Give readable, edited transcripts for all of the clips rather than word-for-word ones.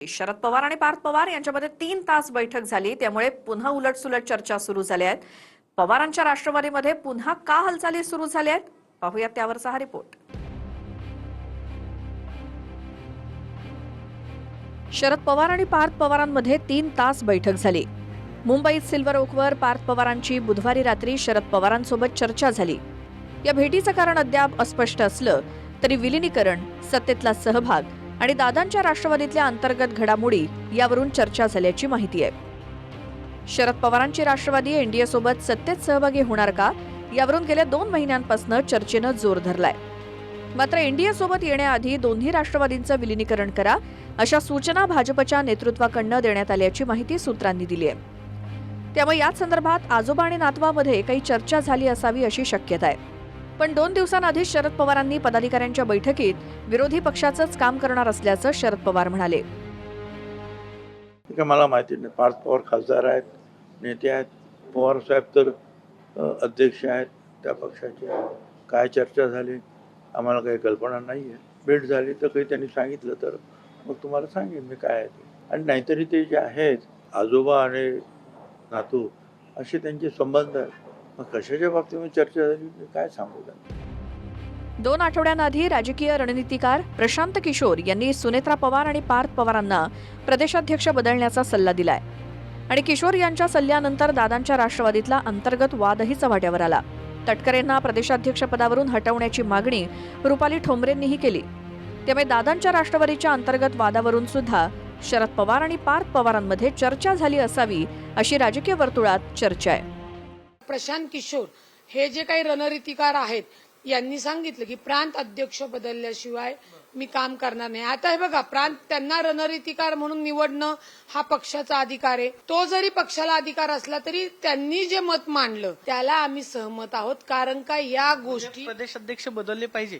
शरद पवार आणि पार्थ पवार यांच्यामध्ये 3 तास बैठक झाली, त्यामुळे पुन्हा उलटसुलट चर्चा सुरू झाल्या आहेत. पवारांच्या राष्ट्रवादीमध्ये पुन्हा का हालचाली सुरू झाल्या आहेत, पाहूयात त्यावरचा हा रिपोर्ट. शरद पवार आणि पार्थ पवारांमध्ये 3 तास बैठक झाली. मुंबईत सिल्वर ओकवर पार्थ पवारांची बुधवारी रात्री शरद पवारांसोबत चर्चा झाली. या भेटीचं कारण अद्याप अस्पष्ट असलं तरी विलिनीकरण, सत्तेतला सहभाग आणि दादांच्या राष्ट्रवादीतल्या अंतर्गत घडामोडी यावरून चर्चा झाल्याची माहिती आहे. शरद पवारांची राष्ट्रवादी एनडीए सोबत सत्तेत सहभागी होणार का, यावरून गेल्या 2 महिन्यांपासून चर्चेनं जोर धरलाय. मात्र एनडीए सोबत येण्याआधी दोन्ही राष्ट्रवादींचं विलिनीकरण करा, अशा सूचना भाजपच्या नेतृत्वाकडनं देण्यात आल्याची माहिती सूत्रांनी दिली आहे. त्यामुळे याच संदर्भात आजोबा आणि नातवामध्ये काही चर्चा झाली असावी अशी शक्यता आहे. पण 2 दिवसांआधी शरद पवारांनी पदाधिकाऱ्यांच्या बैठकीत विरोधी पक्षाचंच काम करणार असल्याचं शरद पवार म्हणाले. मला माहिती नाही. पार्थ पवार खासदार आहेत, नेते आहेत. पवार साहेब तर अध्यक्ष आहेत त्या पक्षाचे. काय चर्चा झाली आम्हाला काही कल्पना नाही आहे. भेट झाली तर काही त्यांनी सांगितलं तर मग तुम्हाला सांगेन मी काय आहे ते. आणि नाहीतरी ते जे आहेत आजोबा आणि नातू असे त्यांचे संबंध आहेत. मग कशाच्या बाबतीमध्ये चर्चा झाली मी काय सांगू त्यांना. 2 आठवड्यांआधी राजकीय रणनीतिकार प्रशांत किशोर यांनी सुनेत्रा पवार आणि पार्थ पवारांना प्रदेशाध्यक्ष बदलण्याचा सल्ला दिलाय. आणि किशोर यांच्या सल्ल्यानंतर दादांच्या राष्ट्रवादीतला अंतर्गत वादही चव्हाट्यावर आला. तटकरेंना प्रदेशाध्यक्ष पदावरून हटवण्याची मागणी रुपाली ठोंबरेंनीही केली. त्यामुळे दादांच्या राष्ट्रवादीच्या अंतर्गत वादावरून सुद्धा शरद पवार आणि पार्थ पवारांमध्ये चर्चा झाली असावी अशी राजकीय वर्तुळात चर्चा आहे. प्रशांत किशोर हे जे काही रणनीतिकार आहेत यांनी सांगितलं की प्रांत अध्यक्ष बदलल्याशिवाय मी काम करणार नाही. आता हे बघा, प्रांत त्यांना रणनीतिकार म्हणून निवडणं हा पक्षाचा अधिकार आहे. तो जरी पक्षाला अधिकार असला तरी त्यांनी जे मत मांडलं त्याला आम्ही सहमत आहोत. कारण का या गोष्टी प्रदेश अध्यक्ष बदलले पाहिजे.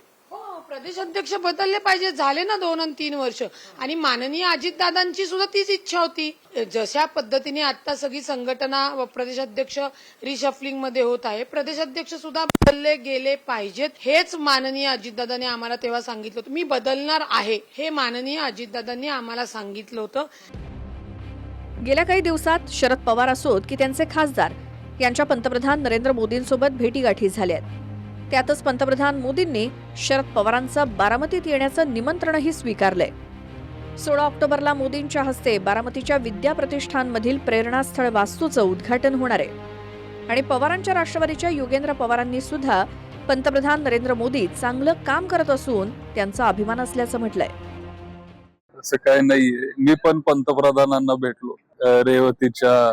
प्रदेश अध्यक्ष बदलले पाहिजे. झाले ना 2 आणि 3 वर्ष. आणि माननीय अजितदादांची सुद्धा तीच इच्छा होती. जशा पद्धतीने आता सगळी संघटना प्रदेशाध्यक्ष रिशफलिंग मध्ये होत आहे, प्रदेशाध्यक्ष सुद्धा बदलले गेले पाहिजेत. हेच माननीय अजितदादांनी आम्हाला तेव्हा सांगितलं होतं. मी बदलणार आहे हे माननीय अजितदादांनी आम्हाला सांगितलं होतं. गेल्या काही दिवसात शरद पवार असोत की त्यांचे खासदार यांच्या पंतप्रधान नरेंद्र मोदींसोबत भेटीगाठी झाल्यात. त्यातच पंतप्रधान मोदींनी शरद पवारांचं बारामतीत येण्याचं निमंत्रणही स्वीकारलंय. 16 ऑक्टोबरला मोदींच्या हस्ते बारामतीच्या विद्या प्रतिष्ठानमधील प्रेरणास्थळ वास्तूचं उद्घाटन होणार आहे. आणि पवारांच्या राष्ट्रवादीच्या योगेंद्र पवारांनी सुद्धा पंतप्रधान नरेंद्र मोदी चांगलं काम करत असून त्यांचा अभिमान असल्याचं म्हटलंय. असं काय नाहीये. मी पण पंतप्रधानांना भेटलो रेवतीच्या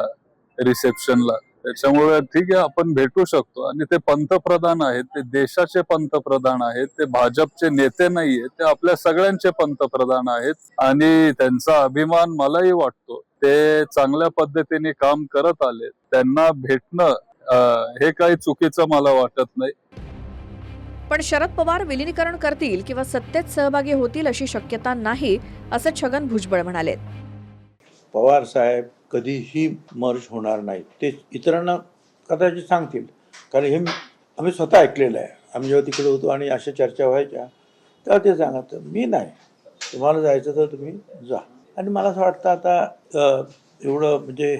रिसेप्शनला. त्याच्यामुळे ठीक आहे, आपण भेटू शकतो. आणि ते पंतप्रधान आहेत, ते देशाचे पंतप्रधान आहेत, ते भाजपचे नेते नाहीये, ते आपल्या सगळ्यांचे पंतप्रधान आहेत. आणि त्यांचा अभिमान मलाही वाटतो. ते चांगल्या पद्धतीने काम करत आले. त्यांना भेटणं हे काही चुकीचं मला वाटत नाही. पण शरद पवार विलिनीकरण करतील किंवा सत्तेत सहभागी होतील अशी शक्यता नाही, असं छगन भुजबळ म्हणाले. पवार साहेब कधीही मर्ज होणार नाही. ते इतरांना कदाचित सांगतील, कारण हे आम्ही स्वतः ऐकलेलं आहे. आम्ही जेव्हा तिकडे होतो आणि अशा चर्चा व्हायच्या तेव्हा ते सांगत मी नाही, तुम्हाला जायचं तर तुम्ही जा. आणि मला असं वाटतं आता एवढं म्हणजे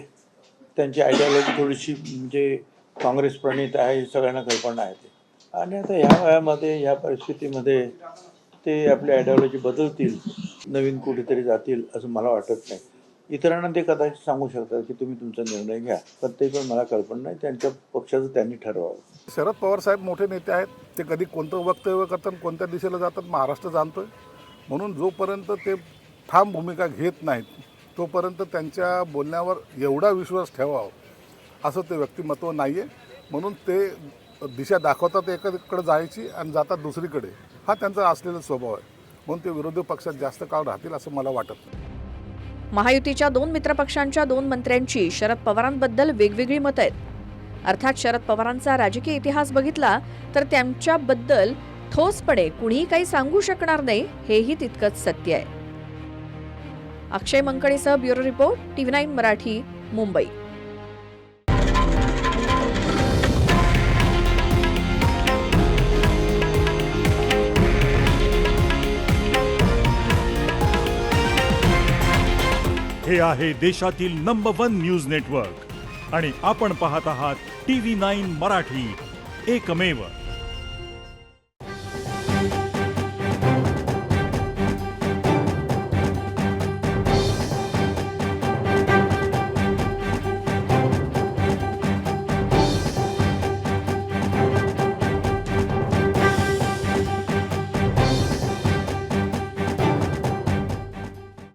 त्यांची आयडियॉलॉजी थोडीशी म्हणजे काँग्रेस प्रणित आहे, सगळ्यांना कल्पना आहे ते. आणि आता ह्या वयामध्ये ह्या परिस्थितीमध्ये ते आपली आयडियॉलॉजी बदलतील, नवीन कुठेतरी जातील असं मला वाटत नाही. इतरांना ते कदाचित सांगू शकतात की तुम्ही तुमचा निर्णय घ्या, पण ते पण मला कल्पना नाही. त्यांच्या पक्षाचं त्यांनी ठरवावं. शरद पवार साहेब मोठे नेते आहेत. ते कधी कोणतं वक्तव्य करतात, कोणत्या दिशेला जातात महाराष्ट्र जाणतोय. म्हणून जोपर्यंत ते ठाम भूमिका घेत नाहीत तोपर्यंत त्यांच्या बोलण्यावर एवढा विश्वास ठेवावा असं ते व्यक्तिमत्व नाही आहे. म्हणून ते दिशा दाखवतात एकाकडे जायची आणि जातात दुसरीकडे, हा त्यांचा असलेला स्वभाव आहे. म्हणून ते विरोधी पक्षात जास्त काळ राहतील असं मला वाटत नाही. महायुतीच्या 2 मित्रपक्षांच्या 2 मंत्र्यांची शरद पवारांबद्दल वेगवेगळी मतं आहेत. अर्थात शरद पवारांचा राजकीय इतिहास बघितला तर त्यांच्याबद्दल ठोसपणे कुणीही काही सांगू शकणार नाही, हेही तितकंच सत्य आहे. अक्षय मंकळीसह bureau report, TV9 Marathi, Mumbai. हे आहे देशातील नंबर 1 न्यूज नेटवर्क आणि आपण पाहत आहात TV9 मराठी, एकमेव.